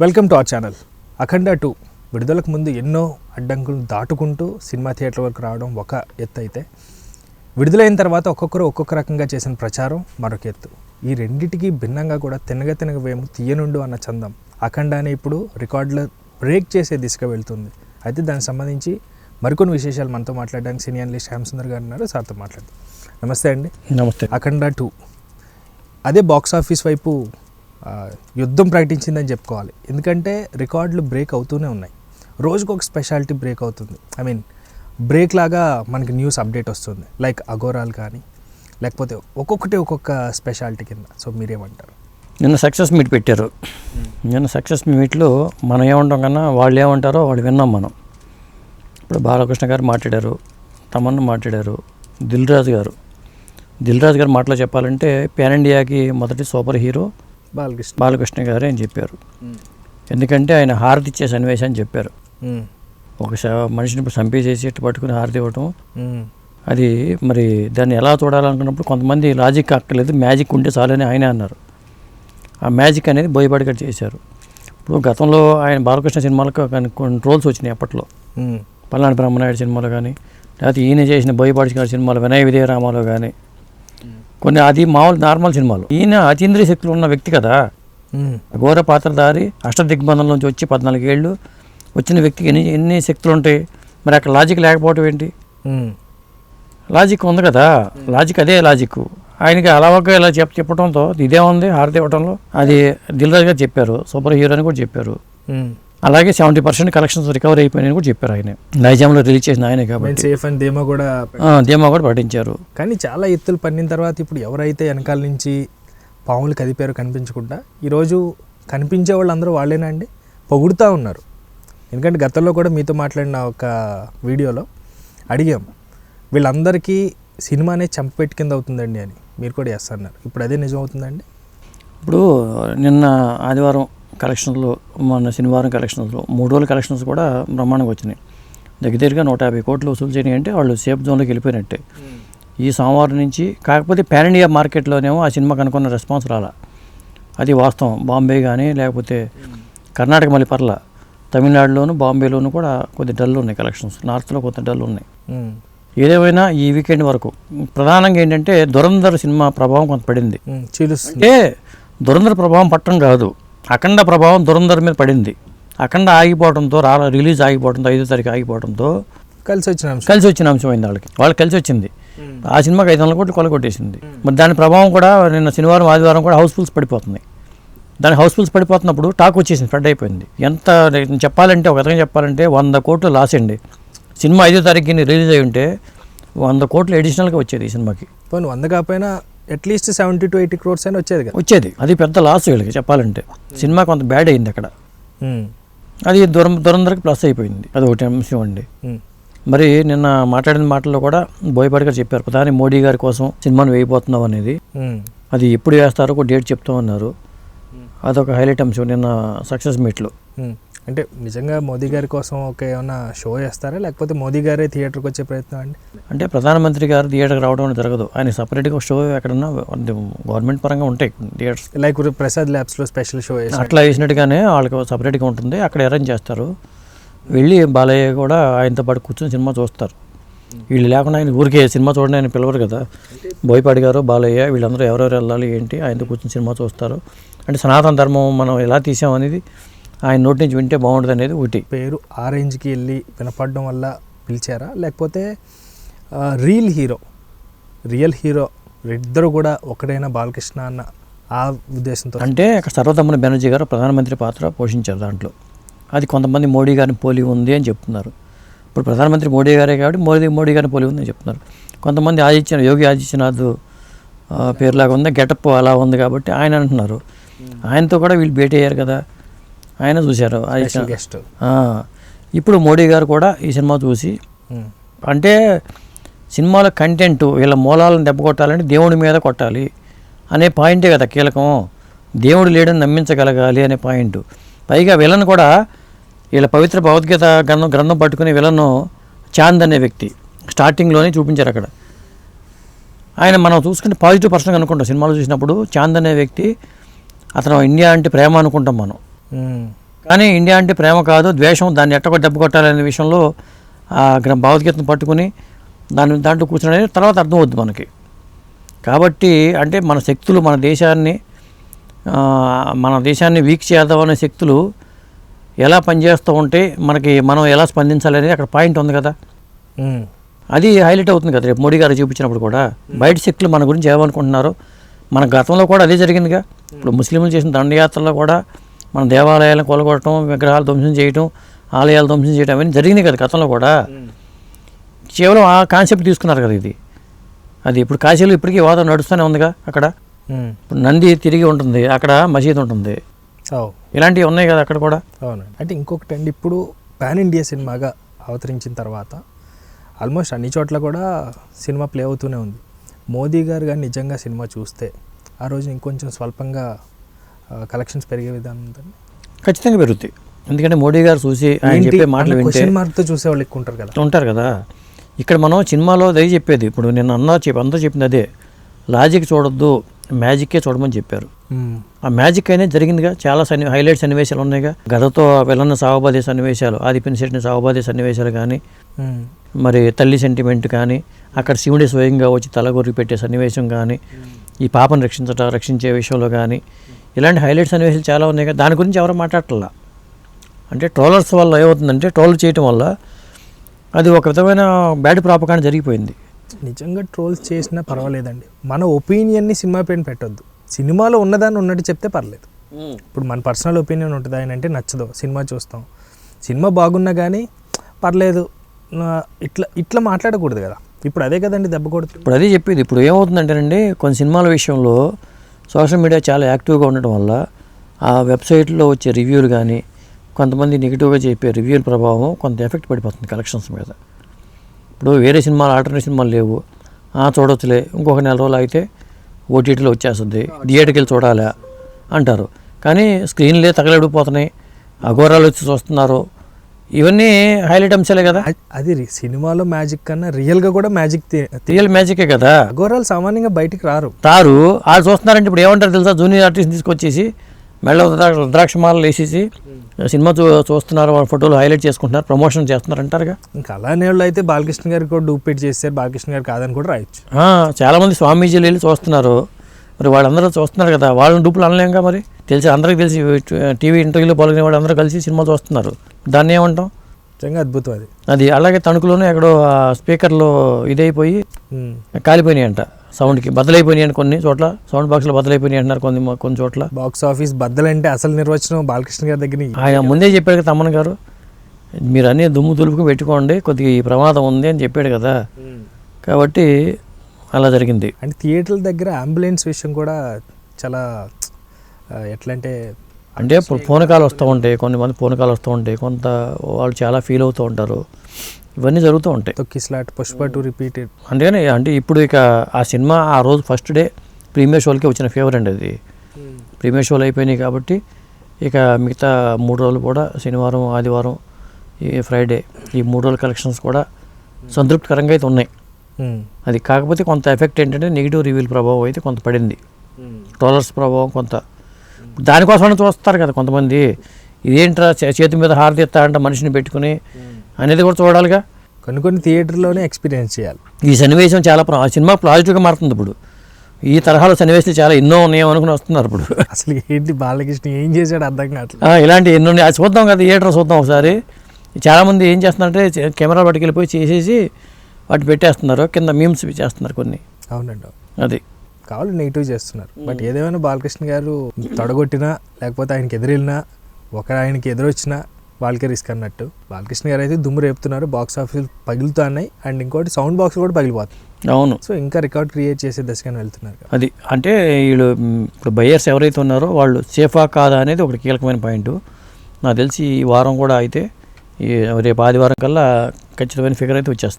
Welcome to our channel. Akhanda 2 విడుదలకు ముందు ఎన్నో అడ్డంకులను దాటుకుంటూ సినిమా థియేటర్ వరకు రావడం ఒక ఎత్తు అయితే, విడుదలైన తర్వాత ఒక్కొక్కరు ఒక్కొక్క రకంగా చేసిన ప్రచారం మరొక ఎత్తు. ఈ రెండింటికి భిన్నంగా కూడా తినగ వేము తీయనుండు అన్న చందం అఖండానే ఇప్పుడు రికార్డులు బ్రేక్ చేసే దిశగా వెళ్తుంది. అయితే దానికి సంబంధించి మరికొన్ని విశేషాలు మనతో మాట్లాడడానికి సినీ అనలిస్ట్ శ్యామసుందర్ గారు ఉన్నారు. సార్తో మాట్లాడదాం. నమస్తే అండి. నమస్తే. అఖండ 2 అదే బాక్స్ ఆఫీస్ వైపు యుద్ధం ప్రకటించిందని చెప్పుకోవాలి. ఎందుకంటే రికార్డులు బ్రేక్ అవుతూనే ఉన్నాయి. రోజుకు ఒక స్పెషాలిటీ బ్రేక్ అవుతుంది. బ్రేక్ లాగా మనకి న్యూస్ అప్డేట్ వస్తుంది. లైక్ అఘోరాలు కానీ, లేకపోతే ఒక్కొక్క స్పెషాలిటీ కింద. సో మీరేమంటారు? నిన్న సక్సెస్ మీట్ పెట్టారు. నిన్న సక్సెస్ మీట్లో మనం ఏమంటాం కన్నా వాళ్ళు ఏమంటారో వాళ్ళు విన్నాం మనం. ఇప్పుడు బాలకృష్ణ గారు మాట్లాడారు, తమన్నా మాట్లాడారు, దిల్ రాజు గారు మాటలో చెప్పాలంటే పాన్ ఇండియాకి మొదటి సూపర్ హీరో బాలకృష్ణ గారే అని చెప్పారు. ఎందుకంటే ఆయన హారతి ఇచ్చే సన్నివేశం అని చెప్పారు. ఒక మనిషిని చంపేసేసి ఇట్టు పట్టుకుని హారతి ఇవ్వటం, అది మరి దాన్ని ఎలా చూడాలనుకున్నప్పుడు కొంతమంది లాజిక్ అక్కర్లేదు, మ్యాజిక్ ఉంటే చాలని ఆయన అన్నారు. ఆ మ్యాజిక్ అనేది బోయపాటి గారు చేశారు. ఇప్పుడు గతంలో ఆయన బాలకృష్ణ సినిమాలకు కొన్ని రోల్స్ వచ్చినాయి అప్పట్లో. పల్నాడు బ్రహ్మనాయుడు సినిమాలో కానీ, లేకపోతే ఈయన చేసిన బోయపాటి గారి సినిమాలో వినయ విజయరామాలో కానీ, కొన్ని అది మామూలు నార్మల్ సినిమాలు. ఈయన అతీంద్రియ శక్తులు ఉన్న వ్యక్తి కదా, ఘోర పాత్రధారి, అష్టదిగ్బంధం నుంచి వచ్చి 14 ఏళ్ళు వచ్చిన వ్యక్తికి ఎన్ని శక్తులు ఉంటాయి. మరి అక్కడ లాజిక్ లేకపోవటం ఏంటి? లాజిక్ ఉంది కదా, లాజిక్ అదే లాజిక్. ఆయనకి అలాగా ఇలా చెప్పడంతో ఇదే ఉంది హారతి ఇవ్వడంలో. అది దిల్ రాజు గారు చెప్పారు, సూపర్ హీరో అని కూడా చెప్పారు. అలాగే 70% కలెక్షన్స్ రికవర్ అయిపోయినాయని కూడా చెప్పారు. ఆయన నైజాంలో రిలీజ్ చేసిన ఆయనే కాబట్టి సేఫ్ అని ధీమా కూడా పాటించారు. కానీ చాలా ఎత్తులు పన్నిన తర్వాత ఇప్పుడు ఎవరైతే వెనకాల నుంచి పాములు కదిపారో కనిపించకుండా ఈరోజు కనిపించే వాళ్ళు అందరూ వాళ్ళేనా అండి పొగుడుతూ ఉన్నారు. ఎందుకంటే గతంలో కూడా మీతో మాట్లాడిన ఒక వీడియోలో అడిగాం, వీళ్ళందరికీ సినిమానే చంపపెట్టి కింద అవుతుందండి అని. మీరు కూడా చేస్తున్నారు. ఇప్పుడు అదే నిజం అవుతుందండి. ఇప్పుడు నిన్న ఆదివారం కలెక్షన్స్లో, మొన్న శనివారం కలెక్షన్స్లో 3 రోజుల కలెక్షన్స్ కూడా బ్రహ్మాండంగా వచ్చినాయి. దగ్గరగా 150 కోట్లు వసూలు చేయని అంటే వాళ్ళు సేఫ్ జోన్లోకి వెళ్ళిపోయినట్టే. ఈ సోమవారం నుంచి కాకపోతే పాన్ ఇండియా మార్కెట్లోనేమో ఆ సినిమాకి అనుకున్న రెస్పాన్స్ రాలా, అది వాస్తవం. బాంబే కానీ లేకపోతే కర్ణాటక మళ్ళీ పర్ల, తమిళనాడులోను బాంబేలోను కూడా కొద్ది డల్ ఉన్నాయి కలెక్షన్స్, నార్త్లో కొంత డల్ ఉన్నాయి. ఏదేమైనా ఈ వీకెండ్ వరకు ప్రధానంగా ఏంటంటే దురంధర్ సినిమా ప్రభావం కొంత పడింది. అంటే దురంధర్ ప్రభావం పట్టడం కాదు, అఖండ ప్రభావం దురంధర్ మీద పడింది. అఖండ ఆగిపోవడంతో, రిలీజ్ ఆగిపోవడంతో, 5వ తారీఖు ఆగిపోవడంతో కలిసి వచ్చిన అంశం అయింది వాళ్ళకి కలిసి వచ్చింది. ఆ సినిమాకి 500 కోట్లు కొలగొట్టేసింది. మరి దాని ప్రభావం కూడా నిన్న శనివారం ఆదివారం కూడా హౌస్ఫుల్స్ పడిపోతుంది. దాని హౌస్ఫుల్స్ పడిపోతున్నప్పుడు టాక్ వచ్చేసింది, స్ప్రెడ్ అయిపోయింది. ఎంత చెప్పాలంటే, ఒక విధంగా చెప్పాలంటే 100 కోట్లు లాస్ అండి. సినిమా 5వ తారీఖుని రిలీజ్ అయి ఉంటే 100 కోట్లు అడిషనల్గా వచ్చేది ఈ సినిమాకి. 100 కాకపోయినా అట్లీస్ట్ 70 to 80 crores అయినా వచ్చేది. అది పెద్ద లాస్ వీళ్ళకి చెప్పాలంటే. సినిమా కొంత బ్యాడ్ అయింది అక్కడ. అది దురంధర్కి ప్లస్ అయిపోయింది. అది ఒకటి అంశం అండి. మరి నిన్న మాట్లాడిన మాటల్లో కూడా బోయపాటి గారు చెప్పారు, ప్రధాని మోడీ గారి కోసం సినిమాను వేయబోతున్నాం అనేది. అది ఎప్పుడు వేస్తారో ఒక డేట్ చెప్తామన్నారు. అదొక హైలైట్ అంశం నిన్న సక్సెస్ మీట్లో. అంటే నిజంగా మోదీ గారి కోసం ఏమన్నా షో చేస్తారా, లేకపోతే మోదీ గారే థియేటర్కి వచ్చే ప్రయత్నం అండి? అంటే ప్రధానమంత్రి గారు థియేటర్కి రావడం అనేది జరగదు. ఆయన సపరేట్గా షో ఎక్కడన్నా గవర్నమెంట్ పరంగా ఉంటాయి థియేటర్స్, లైక్ ప్రసాద్ ల్యాబ్స్లో స్పెషల్ షో అట్లా వేసినట్టుగానే వాళ్ళకి సపరేట్గా ఉంటుంది. అక్కడ అరేంజ్ చేస్తారు. వెళ్ళి బాలయ్య కూడా ఆయనతో పాటు కూర్చొని సినిమా చూస్తారు. వీళ్ళు లేకుండా ఆయన ఊరికే సినిమా చూడండి ఆయన పిలవరు కదా. బోయపాటి గారు, బాలయ్య వీళ్ళందరూ ఎవరెవరు వెళ్ళాలి ఏంటి, ఆయనతో కూర్చొని సినిమా చూస్తారు. అంటే సనాతన ధర్మం మనం ఎలా తీసాం అనేది ఆయన నోటి నుంచి వింటే బాగుంటుంది అనేది ఒకటి. పేరు ఆ రేంజ్కి వెళ్ళి వినపడడం వల్ల పిలిచారా, లేకపోతే రియల్ హీరో ఇద్దరు కూడా ఒకడైనా బాలకృష్ణ అన్న ఆ ఉద్దేశంతో? అంటే సర్వతమ్మన బెనర్జీ గారు ప్రధానమంత్రి పాత్ర పోషించారు దాంట్లో. అది కొంతమంది మోడీ గారిని పోలి ఉంది అని చెప్తున్నారు. ఇప్పుడు ప్రధానమంత్రి మోడీ గారే కాబట్టి మోడీ గారిని పోలి ఉంది అని చెప్తున్నారు. కొంతమంది యోగి ఆదిత్యనాథ్ పేరులాగా ఉంది, గెటప్ అలా ఉంది కాబట్టి ఆయన అంటున్నారు. ఆయనతో కూడా వీళ్ళు భేటీ అయ్యారు కదా, ఆయన చూశారు. ఇప్పుడు మోడీ గారు కూడా ఈ సినిమా చూసి, అంటే సినిమాలో కంటెంట్ వీళ్ళ మూలాలను దెబ్బ కొట్టాలంటే దేవుడి మీద కొట్టాలి అనే పాయింటే కదా కీలకం. దేవుడు లేడని నమ్మించగలగాలి అనే పాయింట్. పైగా విలన్ కూడా వీళ్ళ పవిత్ర భగవద్గీత గ్రంథం పట్టుకునే విలన్ చాంద్ అనే వ్యక్తి స్టార్టింగ్లోనే చూపించారు అక్కడ. ఆయన మనం చూసుకుంటే పాజిటివ్ పర్సన్గా అనుకుంటాం సినిమాలో చూసినప్పుడు. చాంద్ అనే వ్యక్తి, అతను ఇండియా అంటే ప్రేమ అనుకుంటాం మనం. కానీ ఇండియా అంటే ప్రేమ కాదు, ద్వేషం, దాన్ని ఎట్టకొ దెబ్బ కొట్టాలనే విషయంలో భావోద్గీతను పట్టుకుని దాంట్లో కూర్చునే తర్వాత అర్థమవుద్ది మనకి. కాబట్టి అంటే మన శక్తులు మన దేశాన్ని వీక్ చేద్దామనే శక్తులు ఎలా పనిచేస్తూ ఉంటే మనం ఎలా స్పందించాలి అనేది అక్కడ పాయింట్ ఉంది కదా. అది హైలైట్ అవుతుంది కదా రేపు మోడీ గారు చూపించినప్పుడు కూడా. బయట శక్తులు మన గురించి ఏమనుకుంటున్నారు, మన గతంలో కూడా అదే జరిగిందిగా. ఇప్పుడు ముస్లింలు చేసిన దండయాత్రలో కూడా మన దేవాలయాలను కొలగొట్టడం, విగ్రహాలు ధ్వంసం చేయటం, ఆలయాలు ధ్వంసం చేయడం అవన్నీ జరిగింది కదా గతంలో కూడా. కేవలం ఆ కాన్సెప్ట్ తీసుకున్నారు కదా ఇది. అది ఇప్పుడు కాశీలో ఇప్పటికీ వాదం నడుస్తూనే ఉందిగా. అక్కడ ఇప్పుడు నంది తిరిగి ఉంటుంది, అక్కడ మసీద్ ఉంటుంది, ఇలాంటివి ఉన్నాయి కదా అక్కడ కూడా. అవునండి. అంటే ఇంకొకటి అండి, ఇప్పుడు పాన్ ఇండియా సినిమాగా అవతరించిన తర్వాత ఆల్మోస్ట్ అన్ని చోట్ల కూడా సినిమా ప్లే అవుతూనే ఉంది. మోదీ గారు కానీ నిజంగా సినిమా చూస్తే ఆ రోజు ఇంకొంచెం స్వల్పంగా కలెక్షన్స్ పెరిగే విధానం ఉందండి. ఖచ్చితంగా పెరుగుతాయి. ఎందుకంటే మోడీ గారు చూసి ఆయన చెప్పే మాటలు వింటే క్వశ్చన్ మార్క్తో చూసేవాళ్ళు ఎక్కువ ఉంటారు కదా. ఇక్కడ మనం సినిమాలో అదే చెప్పేది. ఇప్పుడు నేను అందరూ చెప్పింది అదే, లాజిక్ చూడొద్దు, మ్యాజిక్కే చూడమని చెప్పారు. ఆ మ్యాజిక్ అనేది జరిగిందిగా. చాలా హైలైట్ సన్నివేశాలు ఉన్నాయిగా. గదతో వెళ్ళన్న సాగుబాదే సన్నివేశాలు, ఆదిపినిశెట్టిని సాగుబాదే సన్నివేశాలు కానీ, మరి తల్లి సెంటిమెంట్ కానీ, అక్కడ శివుడి స్వయంగా వచ్చి తలగొర్రి పెట్టే సన్నివేశం కానీ, ఈ పాపను రక్షించే విషయంలో కానీ, ఇలాంటి హైలైట్ సన్నివేశాలు చాలా ఉన్నాయి కదా. దాని గురించి ఎవరు మాట్లాడట్లా. అంటే ట్రోలర్స్ వల్ల ఏమవుతుందంటే, ట్రోల్ చేయటం వల్ల అది ఒక విధమైన బ్యాడ్ ప్రాపకాండ జరిగిపోయింది. నిజంగా ట్రోల్స్ చేసినా పర్వాలేదండి, మన ఒపీనియన్ని సినిమా పైన పెట్టొద్దు. సినిమాలో ఉన్నదాన్ని ఉన్నట్టు చెప్తే పర్లేదు. ఇప్పుడు మన పర్సనల్ ఒపీనియన్ ఉంటుంది, ఆయన అంటే నచ్చదు, సినిమా చూస్తాం, సినిమా బాగున్నా కానీ పర్లేదు ఇట్లా మాట్లాడకూడదు కదా. ఇప్పుడు అదే కదండి దెబ్బ కొడుతుంది. ఇప్పుడు అదే చెప్పేది. ఇప్పుడు ఏమవుతుందంటేనండి, కొన్ని సినిమాల విషయంలో సోషల్ మీడియా చాలా యాక్టివ్గా ఉండటం వల్ల ఆ వెబ్సైట్లో వచ్చే రివ్యూలు కానీ, కొంతమంది నెగిటివ్గా చెప్పే రివ్యూల ప్రభావం కొంత ఎఫెక్ట్ పడిపోతుంది కలెక్షన్స్ మీద. ఇప్పుడు వేరే సినిమాలు, ఆల్టర్నేట్ సినిమాలు లేవు, చూడొచ్చులే, ఇంకొక నెల రోజులు అయితే ఓటీటీలో వచ్చేస్తుంది, థియేటర్కి వెళ్ళి చూడాలా అంటారు. కానీ స్క్రీన్లే తగలడిపోతున్నాయి, అఘోరాలు వచ్చి చూస్తున్నారు, ఇవన్నీ హైలైట్ అంశాలే కదా. అది సినిమాలో మ్యాజిక్ కన్నా రియల్గా కూడా రియల్ మ్యాజికే కదా. అఘోరాలు సామాన్యంగా బయటికి రారు. వాళ్ళు చూస్తున్నారంటే ఇప్పుడు ఏమంటారు తెలుసా, జూనియర్ ఆర్టిస్ట్ తీసుకొచ్చేసి మెళ్ళ రుద్రాక్ష మాలలు వేసేసి సినిమా చూస్తున్నారు, వాళ్ళ ఫోటోలు హైలైట్ చేసుకుంటున్నారు, ప్రమోషన్ చేస్తున్నారు అంటారుగా. ఇంకా అలానే వాళ్ళు అయితే బాలకృష్ణ గారికి కూడా డూప్లికేట్ చేస్తారు, బాలకృష్ణ గారు కాదని కూడా రాయొచ్చు. చాలామంది స్వామీజీలు వెళ్ళి చూస్తున్నారు, మరి వాళ్ళందరూ చూస్తున్నారు కదా, వాళ్ళని డూపులు అనలేంగా. మరి అందరికీ తెలిసి టీవీ ఇంటర్వ్యూలో పాల్గొనే వాళ్ళు అందరూ కలిసి సినిమా చూస్తున్నారు, దాన్ని ఏమంటాం. నిజంగా అద్భుతం అది. అలాగే తణుకులోనే ఎక్కడో స్పీకర్లో ఇదైపోయి కాలిపోయినాయి అంట, సౌండ్కి బద్దలైపోయినాయి అని కొన్ని చోట్ల, సౌండ్ బాక్స్లో బద్దలైపోయినాయి అంటున్నారు కొన్ని చోట్ల. బాక్స్ ఆఫీస్ బద్దలంటే అసలు నిర్వచనం బాలకృష్ణ గారి దగ్గర ఆయన ముందే చెప్పాడు కదా, తమ్మన్ గారు, మీరు అన్నీ దుమ్ము దులుపుకు పెట్టుకోండి, కొద్దిగా ఈ ప్రమాదం ఉంది అని చెప్పాడు కదా. కాబట్టి అలా జరిగింది. అంటే థియేటర్ల దగ్గర అంబులెన్స్ విషయం కూడా చాలా ఎట్లా అంటే ఫోన్ కాల్ వస్తూ ఉంటాయి, కొంతమంది ఫోన్ కాల్ వస్తూ ఉంటాయి, కొంత వాళ్ళు చాలా ఫీల్ అవుతూ ఉంటారు, ఇవన్నీ జరుగుతూ ఉంటాయి. తొక్కిస్లాట్, పుష్ప 2 రిపీటెడ్. అంటే ఇప్పుడు ఇక ఆ సినిమా ఆ రోజు ఫస్ట్ డే ప్రీమియర్ షోలకే వచ్చిన ఫేవర్ అండి అది. ప్రీమియర్ షోలు అయిపోయినాయి కాబట్టి ఇక మిగతా 3 రోజులు కూడా, శనివారం, ఆదివారం, ఈ ఫ్రైడే, ఈ 3 రోజుల కలెక్షన్స్ కూడా సంతృప్తికరంగా అయితే ఉన్నాయి. అది కాకపోతే కొంత ఎఫెక్ట్ ఏంటంటే నెగిటివ్ రివ్యూల ప్రభావం అయితే కొంత పడింది, ట్రోలర్స్ ప్రభావం కొంత. దానికోసమైనా చూస్తారు కదా కొంతమంది, ఇదేంట్రా చేతి మీద హారతి ఎత్తారంట మనిషిని పెట్టుకుని అనేది కూడా చూడాలిగా. కొన్ని థియేటర్లోనే ఎక్స్పీరియన్స్ చేయాలి. ఈ సన్నివేశం చాలా సినిమా పాజిటివ్గా మారుతుంది. ఇప్పుడు ఈ తరహాలో సన్నివేశాలు చాలా ఎన్నో ఉన్నాయో అనుకుని వస్తున్నారు. ఇప్పుడు అసలు ఏంటి బాలకృష్ణ ఏం చేశాడు అర్థం కావట్లేదు. ఇలాంటి ఎన్నో అది చూద్దాం కదా, థియేటర్ చూద్దాం ఒకసారి. చాలామంది ఏం చేస్తున్నారంటే కెమెరా పట్టుకెళ్ళిపోయి చేసేసి వాటి పెట్టేస్తున్నారు, కింద మీమ్స్ చేస్తున్నారు కొన్ని. అవునండి, అది కావాలి నెగిటివ్ చేస్తున్నారు. బట్ ఏదేమైనా బాలకృష్ణ గారు తొడగొట్టినా లేకపోతే ఆయనకి ఎదురెళ్ళినా, ఆయనకి ఎదురొచ్చినా వాళ్ళకే రిస్క్ అన్నట్టు. బాలకృష్ణ గారు అయితే దుమ్ము రేపుతున్నారు, బాక్స్ ఆఫీస్ పగులుతున్నాయి, అండ్ ఇంకోటి సౌండ్ బాక్స్ కూడా పగిలిపోతుంది. అవును. సో ఇంకా రికార్డ్ క్రియేట్ చేసే దశగానే వెళ్తున్నారు. అది అంటే వీళ్ళు ఇప్పుడు బయ్యర్స్ ఎవరైతే ఉన్నారో వాళ్ళు సేఫా కాదా అనేది ఒకటి కీలకమైన పాయింట్. నాకు తెలిసి ఈ వారం కూడా అయితే రేపు ఆదివారం కల్లా ఖచ్చితమైన ఫిగర్ అయితే వచ్చేస్తుంది.